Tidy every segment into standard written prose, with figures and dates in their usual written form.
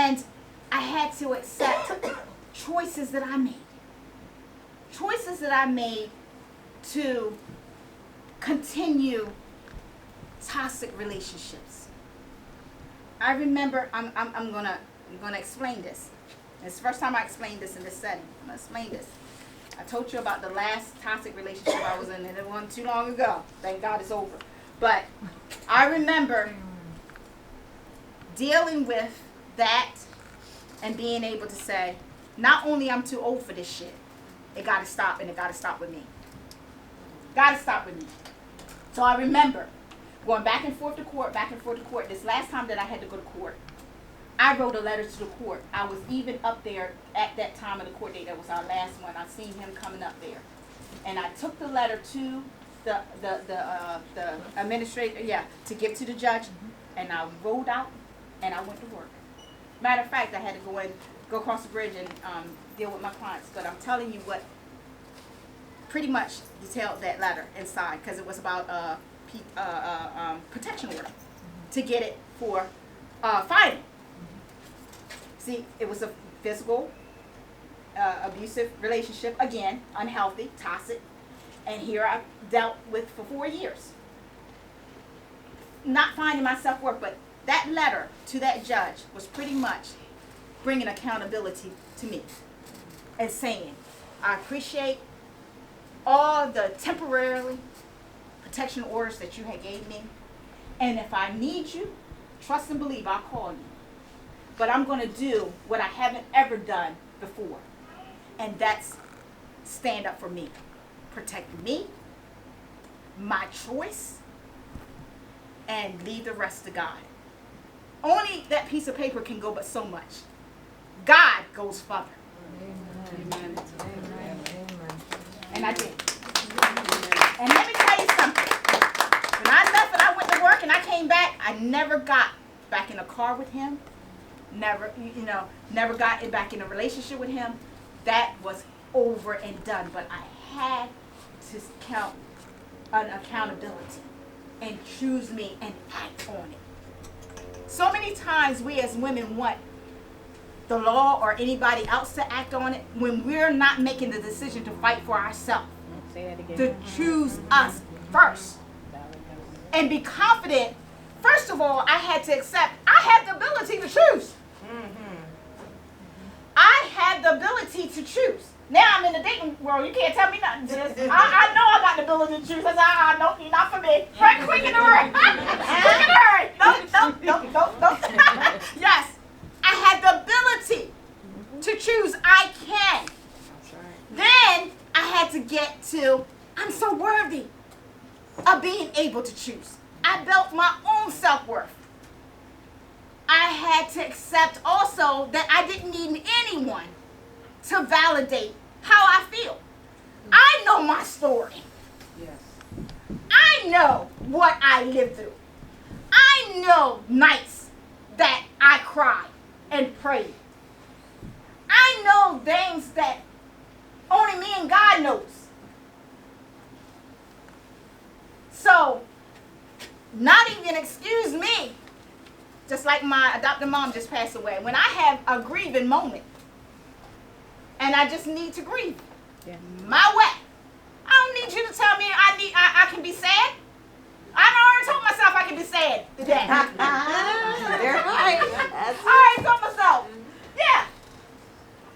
And I had to accept choices that I made. Choices that I made to continue toxic relationships. I remember, I'm gonna explain this. It's the first time I explained this in this setting. I'm gonna explain this. I told you about the last toxic relationship I was in, and it wasn't too long ago. Thank God it's over. But I remember dealing with that and being able to say, not only I'm too old for this shit, it gotta stop, and it gotta stop with me. Gotta stop with me. So I remember going back and forth to court. This last time that I had to go to court, I wrote a letter to the court. I was even up there at that time of the court date. That was our last one. I seen him coming up there. And I took the letter to the administrator, to give to the judge. And I rolled out and I went to work. Matter of fact, I had to go across the bridge and deal with my clients. But I'm telling you what pretty much detailed that letter inside, because it was about protection order to get it for fighting. See, it was a physical, abusive relationship, again, unhealthy, toxic, and here I dealt with for 4 years. Not finding my self-worth, but that letter to that judge was pretty much bringing accountability to me and saying, I appreciate all the temporarily protection orders that you had gave me, and if I need you, trust and believe, I'll call you. But I'm going to do what I haven't ever done before, and that's stand up for me, protect me, my choice, and leave the rest to God. Only that piece of paper can go but so much. God goes further. Amen. Amen. And I did. And let me tell you something. When I left and I went to work and I came back, I never got back in a car with him. Never got back in a relationship with him. That was over and done. But I had to count an accountability and choose me and act on it. So many times we as women want the law or anybody else to act on it when we're not making the decision to fight for ourselves. To choose us first. And be confident. First of all, I had to accept I have the ability to choose. I had the ability to choose. Now I'm in the dating world. You can't tell me nothing. I know I got the ability to choose. I said, no, you're not for me. Right, quick in the hurry. Quick in the hurry. No. Yes. I had the ability to choose. I can. That's right. Then I had to get to, I'm so worthy of being able to choose. I built my own self-worth. I had to accept also that I didn't need anyone to validate how I feel. I know my story. Yes. I know what I lived through. I know nights that I cried and prayed. I know things that only me and God knows. So, not even excuse me, just like my adopted mom just passed away. When I have a grieving moment, and I just need to grieve my way, I don't need you to tell me I can be sad. I already told myself I can be sad today. You're right. I already told myself. Yeah.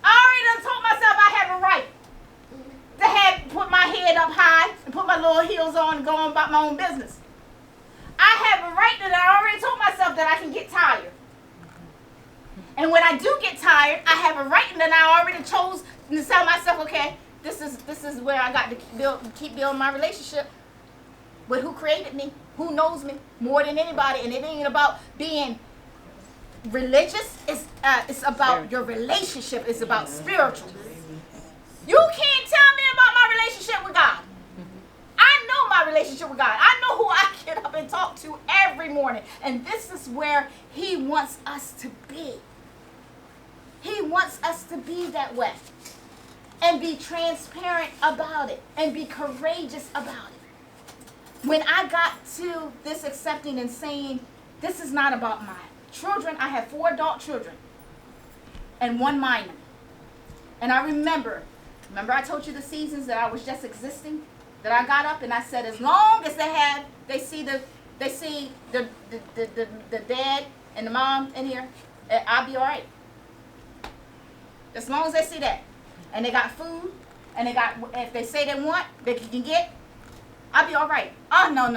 I already done told myself I have a right to put my head up high and put my little heels on and go on about my own business. I have a right that I already told myself that I can get tired. And when I do get tired, I have a right that I already chose to tell myself, okay, this is where I got to keep building my relationship with who created me, who knows me more than anybody. And it ain't about being religious. It's about your relationship. It's about spiritual. You can't tell me about my relationship with God. I know my relationship with God. I know who I get up and talk to every morning. And this is where He wants us to be. He wants us to be that way. And be transparent about it. And be courageous about it. When I got to this accepting and saying, this is not about my children. I have 4 adult children. and one minor. And I remember I told you the seasons that I was just existing, that I got up and I said, as long as they see the dad and the mom in here, I'll be all right. As long as they see that, and they got food, and they got, if they say they want, they can get, I'll be all right. Oh, no.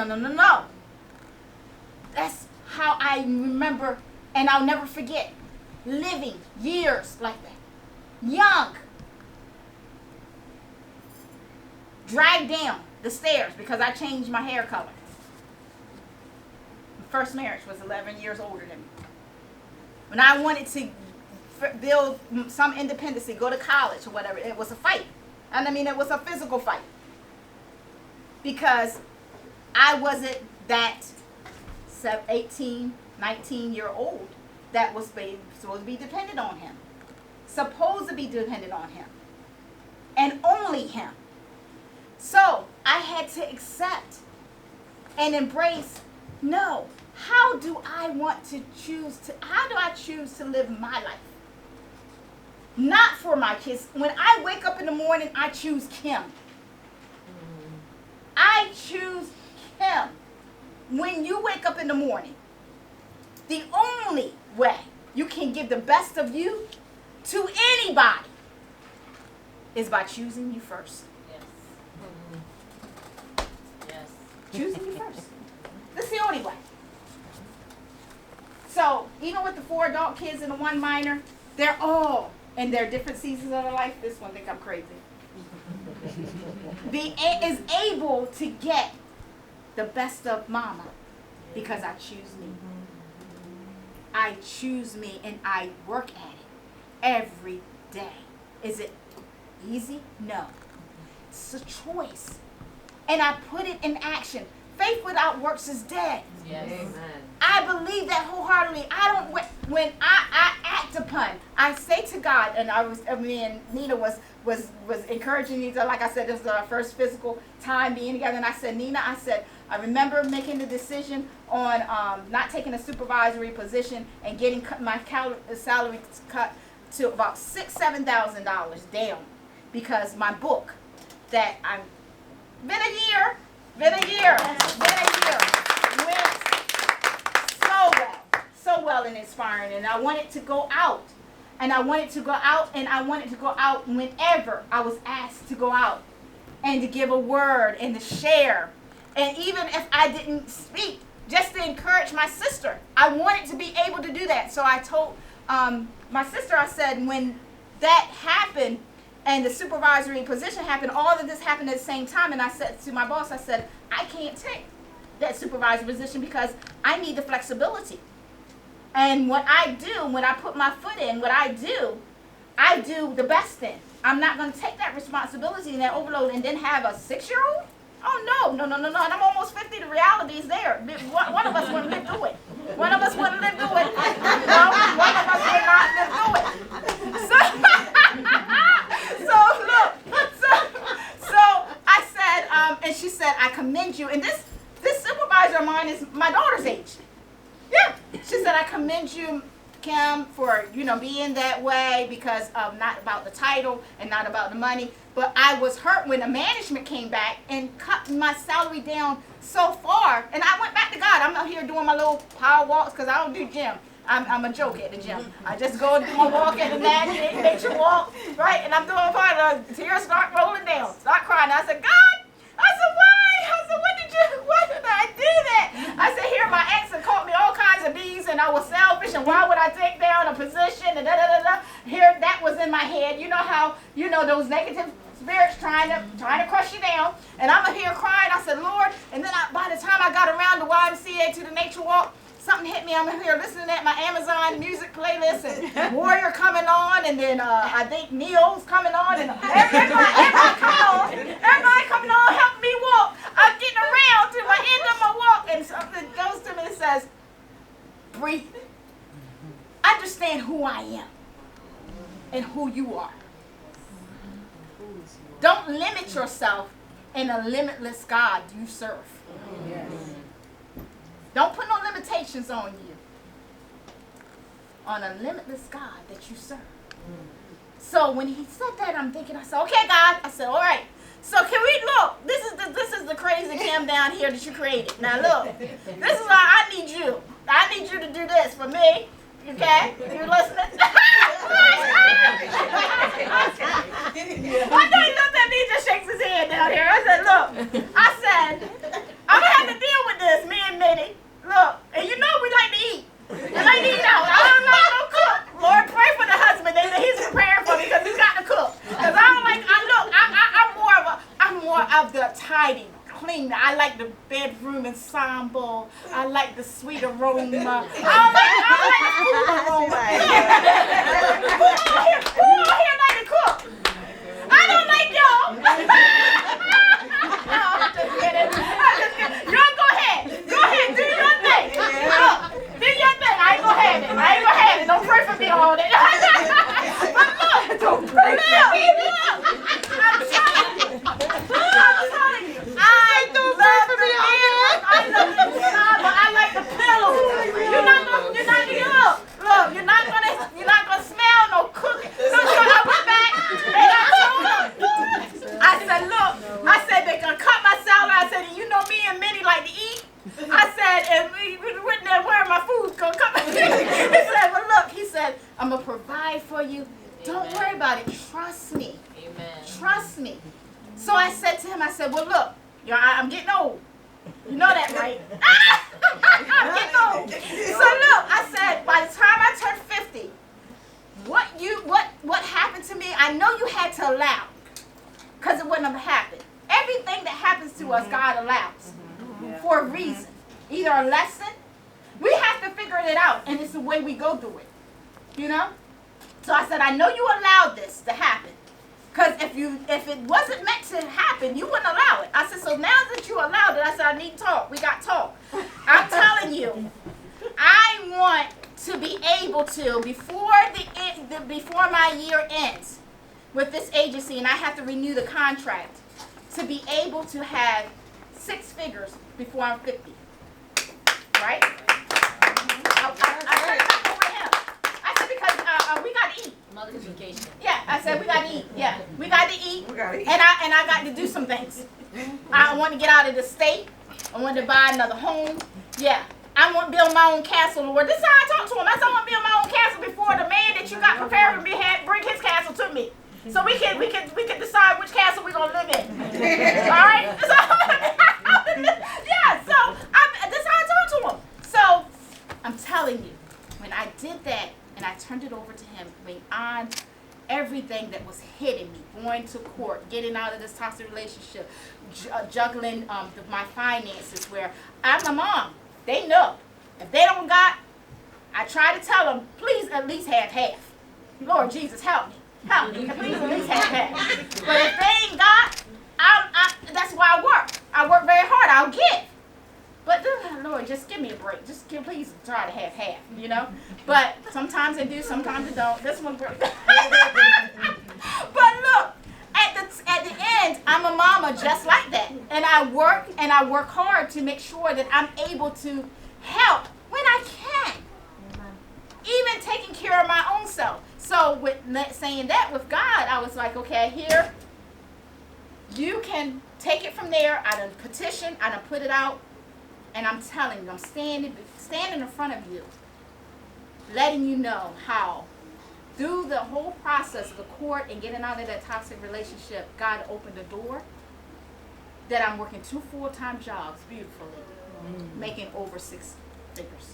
That's how I remember, and I'll never forget living years like that. Young. Dragged down the stairs because I changed my hair color. My first marriage was 11 years older than me. When I wanted to build some independency, go to college or whatever, it was a fight. And I mean, it was a physical fight. Because I wasn't that 18, 19-year-old that was supposed to be dependent on him. Supposed to be dependent on him. And only him. So I had to accept and embrace, no, how do I choose to live my life? Not for my kids. When I wake up in the morning, I choose Kim. I choose Kim. When you wake up in the morning, the only way you can give the best of you to anybody is by choosing you first. Yes. Choosing you first. That's the only way. So, even with the 4 adult kids and the 1 minor, they're all in their different seasons of their life. This one think I'm crazy. Is able to get the best of mama because I choose me. I choose me and I work at it every day. Is it easy? No. It's a choice. And I put it in action. Faith without works is dead. Yes. Amen. I believe that wholeheartedly. When I act upon, I say to God, and me and Nina was encouraging each other. Like I said, this was our first physical time being together. And I said, Nina, I remember making the decision on not taking a supervisory position and getting my salary cut to about $6,000-7,000 down because my book that I'm been a year went so well and inspiring, and I wanted to go out, and I wanted to go out whenever I was asked to go out and to give a word and to share. And even if I didn't speak, just to encourage my sister, I wanted to be able to do that. So I told my sister, I said, when that happened and the supervisory position happened, all of this happened at the same time, and I said to my boss, I said, I can't take that supervisory position because I need the flexibility. And what I do, when I put my foot in, I do the best in. I'm not going to take that responsibility and that overload and then have a 6-year-old. Oh, no. And I'm almost 50. The reality is there. One of us wouldn't live through it. One of us wouldn't live through it. No, one of us would not live through it. So I said, and she said, I commend you. And this supervisor of mine is my daughter's age. Yeah. She said, I commend you, Kim, for, being that way because not about the title and not about the money. But I was hurt when the management came back and cut my salary down so far. And I went back to God. I'm out here doing my little power walks because I don't do gym. I'm a joke at the gym. I just go and do my walk at the nature walk, right? And I'm doing part of the tears start rolling down, start crying. I said, God, why did I do that? I said, here my ex had caught me all kinds of bees and I was selfish and why would I take down a position and da-da-da-da. Here, that was in my head. You know how, those negative spirits trying to crush you down. And I'm here crying. I said, Lord, and then by the time I got around the YMCA to the nature walk, something hit me. I'm here listening at my Amazon music playlist and Warrior coming on, and then I think Neo's coming on, and everybody coming on, helping me walk. I'm getting around to my end of my walk, and something goes to me and says, breathe. Understand who I am and who you are. Don't limit yourself in a limitless God you serve. Yes. Don't put no limitations on you. On a limitless God that you serve. So when he said that, I'm thinking, I said, okay, God. I said, all right. So can we look? This is the crazy Kim down here that you created. Now look, this is why I need you. I need you to do this for me. Okay? You listening? One day he looked at me and just shakes his head down here. I said, look, I said, I'm gonna have to deal with this, me and Minnie. Look, and you know we like to eat. We like to eat out. I don't like no cook. Lord, pray for the husband that he's preparing for me because he's got to cook. Because I don't like, I'm more of the tidy, clean. I like the bedroom ensemble. I like the sweet aroma. I don't like the food aroma. Who out here like to cook? I don't like y'all. No, I'm just kidding. Y'all go ahead. Go ahead. Do your thing. Look, do your thing. I ain't gonna have it. Don't pray for me all day. But look. Don't pray for me. Look. I'm telling you. I don't pray for me all day. I love the massage, but I like the pillow. You're not gonna smell no cooking. So I went back and I told them. I said, look, they're gonna cut my salad. I said, you know me and Minnie like to eat. I said, and we went there where my food's gonna come. He said, well look, he said, I'm gonna provide for you. Don't worry about it. Trust me. Amen. Trust me. So I said to him, I said, well look, I'm getting old. You know that, right? I'm getting old. So look, I said, by the time I turned 50, what happened to me, I know you had to allow. Because it wouldn't have happened. Everything that happens to us, God allows. For a reason. Either a lesson. We have to figure it out. And it's the way we go through it. You know? So I said, I know you allowed this to happen. Because if it wasn't meant to happen, you wouldn't allow it. I said, so now that you allowed it, I said, I need talk. We got talk. I'm telling you, I want to be able to, before my year ends with this agency, and I have to renew the contract, to be able to have 6 figures before I'm 50. Right? I said, because we got to eat. Multiplication. Yeah, I said we got to eat. Yeah, we got to eat. And I got to do some things. I want to get out of the state. I want to buy another home. Yeah, I want to build my own castle. Lord, this is how I talk to him. I said I want to build my own castle before the man that you got prepared for me bring his castle to me, so we can decide which castle we're gonna live in. All right. So, yeah. So this is how I talk to him. So I'm telling you, when I did that. And I turned it over to him beyond everything that was hitting me. Going to court, getting out of this toxic relationship, juggling my finances, where I'm a mom. They know. If they don't got, I try to tell them, please at least have half. Lord Jesus, help me. Help me. Please at least have half. But if they ain't got, that's why I work. I work very hard. I'll give. But Lord, just give me a break. Please try to have half, you know. But sometimes I do, sometimes I don't. This one works. But look, at the end, I'm a mama just like that, and I work hard to make sure that I'm able to help when I can, even taking care of my own self. So with saying that with God, I was like, okay, here, you can take it from there. I done petition, I done put it out. And I'm telling you, I'm standing in front of you, letting you know how, through the whole process of the court and getting out of that toxic relationship, God opened the door that I'm working 2 full-time jobs beautifully, making over 6 figures.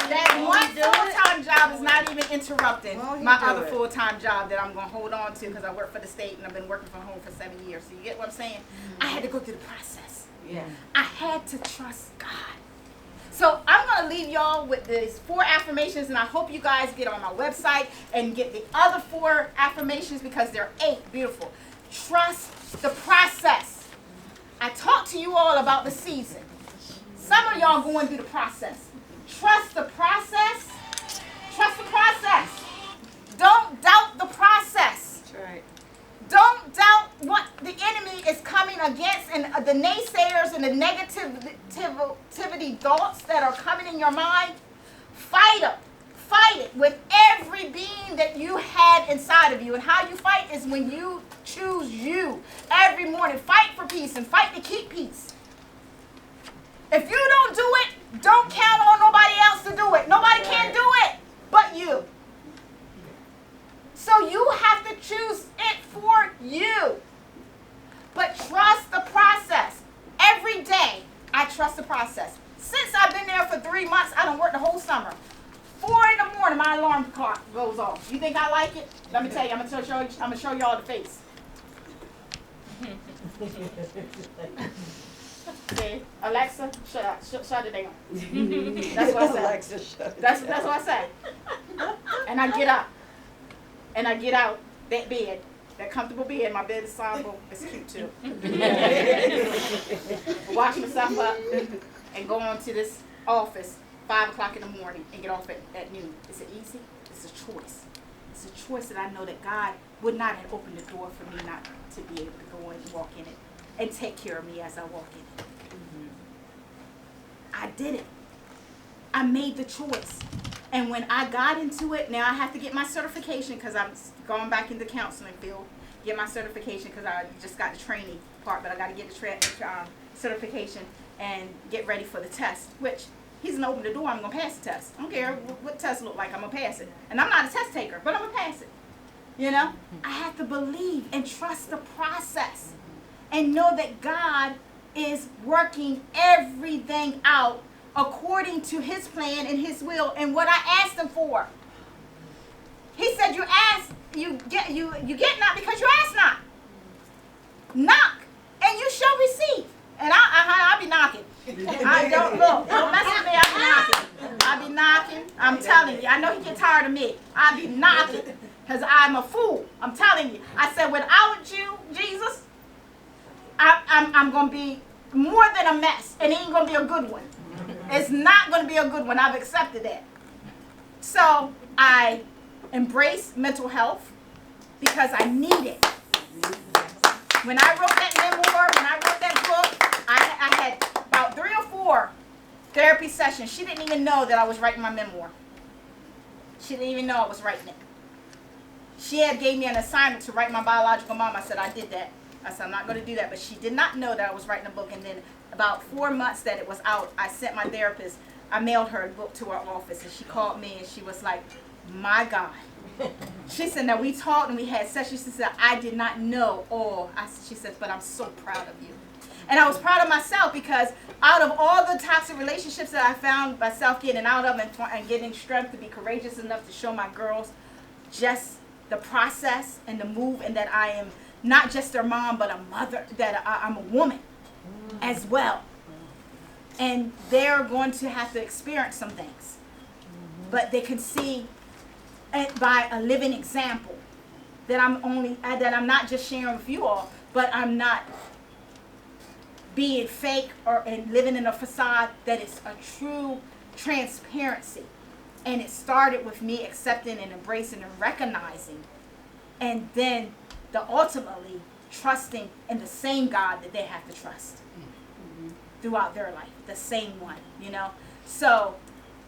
That one full-time job is not even interrupting my other full-time job that I'm going to hold on to because I work for the state and I've been working from home for 7 years. So you get what I'm saying? I had to go through the process. Yeah. I had to trust God. So I'm going to leave y'all with these 4 affirmations, and I hope you guys get on my website and get the other 4 affirmations because they're 8. Beautiful. Trust the process. I talked to you all about the season. Some of y'all going through the process. Trust the process. Trust the process. Don't doubt the process. That's right. Don't doubt what the enemy is coming against and the naysayers and the negativity thoughts that are coming in your mind, fight them. Fight it with every being that you have inside of you. And how you fight is when you choose you every morning. Fight for peace and fight to keep peace. If you don't do it, don't count on nobody else to do it. Nobody can do it but you. So you have to choose it for you. But trust the process. Every day, I trust the process. Since I've been there for 3 months, I don't work the whole summer. 4 in the morning, my alarm clock goes off. You think I like it? Let me tell you, I'm gonna show y'all the face. See, Alexa, shut it down. That's what I said. Alexa, shut it That's down. what I said. And I get up, and I get out that bed, that comfortable bed. My bed is sizable. It's cute too. Wash myself up and go on to this office 5 o'clock in the morning and get off at noon. Is it easy? It's a choice. It's a choice that I know that God would not have opened the door for me not to be able to go and walk in it and take care of me as I walk in it. I did it. I made the choice. And when I got into it, now I have to get my certification because I'm going back into counseling field. Get my certification because I just got the training part, but I got to get the certification and get ready for the test, which he's going to open the door. I'm going to pass the test. I don't care what test look like. I'm going to pass it. And I'm not a test taker, but I'm going to pass it. You know? I have to believe and trust the process and know that God is working everything out according to his plan and his will and what I asked him for. He said you ask, you get not because you ask not. Knock and you shall receive. And I'll be knocking. I don't mess with me, I'll be knocking. I'm telling you, I know he get tired of me. I'll be knocking because I'm a fool. I'm telling you. I said without you, Jesus, I'm going to be more than a mess, and it ain't going to be a good one. It's not going to be a good one. I've accepted that. So I embrace mental health because I need it. When I wrote that memoir, when I wrote that book, I had about 3 or 4 therapy sessions. She didn't even know that I was writing my memoir. She didn't even know I was writing it. She had gave me an assignment to write my biological mom. I said, I did that. I said, I'm not going to do that. But she did not know that I was writing a book. And then about 4 months that it was out, I sent my therapist, I mailed her a book to her office. And she called me and she was like, my God. She said, now we talked and we had sessions. She said, I did not know all. She said, but I'm so proud of you. And I was proud of myself because out of all the toxic relationships that I found myself getting out of and getting strength to be courageous enough to show my girls just the process and the move, and that I am not just their mom, but a mother, that I'm a woman as well. And they're going to have to experience some things. But they can see it by a living example that I'm not just sharing with you all, but I'm not being fake and living in a facade, that it's a true transparency. And it started with me accepting and embracing and recognizing, and then ultimately trusting in the same God that they have to trust throughout their life, the same one, you know. So,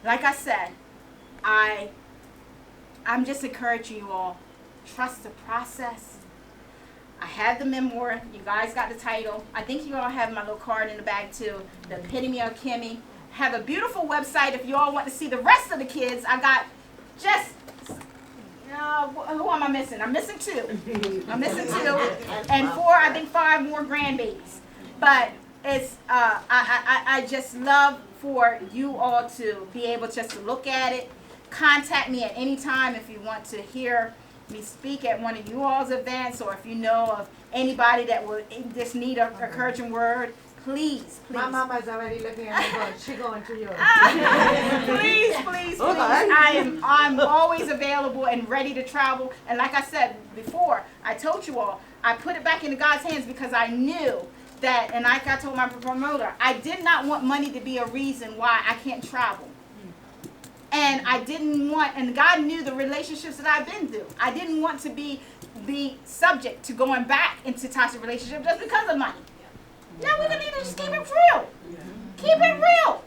like I said, I'm just encouraging you all, trust the process. I have the memoir. You guys got the title. I think you all have my little card in the bag too. The Epitome of Kimmy. Have a beautiful website if you all want to see the rest of the kids. I got just, who am I missing? I'm missing 2. I'm missing 2. And 4, I think 5 more grandbabies. But it's, I just love for you all to be able just to look at it. Contact me at any time if you want to hear me speak at one of you all's events, or if you know of anybody that will just need an encouraging word. Please. My mama's already looking at me going, she going to yours. Please. I'm always available and ready to travel. And like I said before, I told you all, I put it back into God's hands because I knew that, and like I told my promoter, I did not want money to be a reason why I can't travel. And I didn't want, and God knew the relationships that I've been through. I didn't want to be subject to going back into toxic relationships just because of money. Now we need to just keep it real. Keep it real.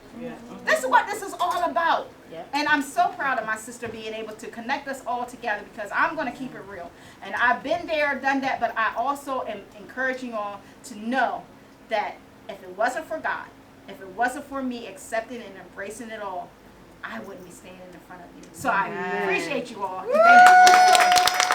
This is what this is all about. And I'm so proud of my sister being able to connect us all together, because I'm going to keep it real. And I've been there, done that, but I also am encouraging you all to know that if it wasn't for God, if it wasn't for me accepting and embracing it all, I wouldn't be standing in front of you. So I appreciate you all. Thank you.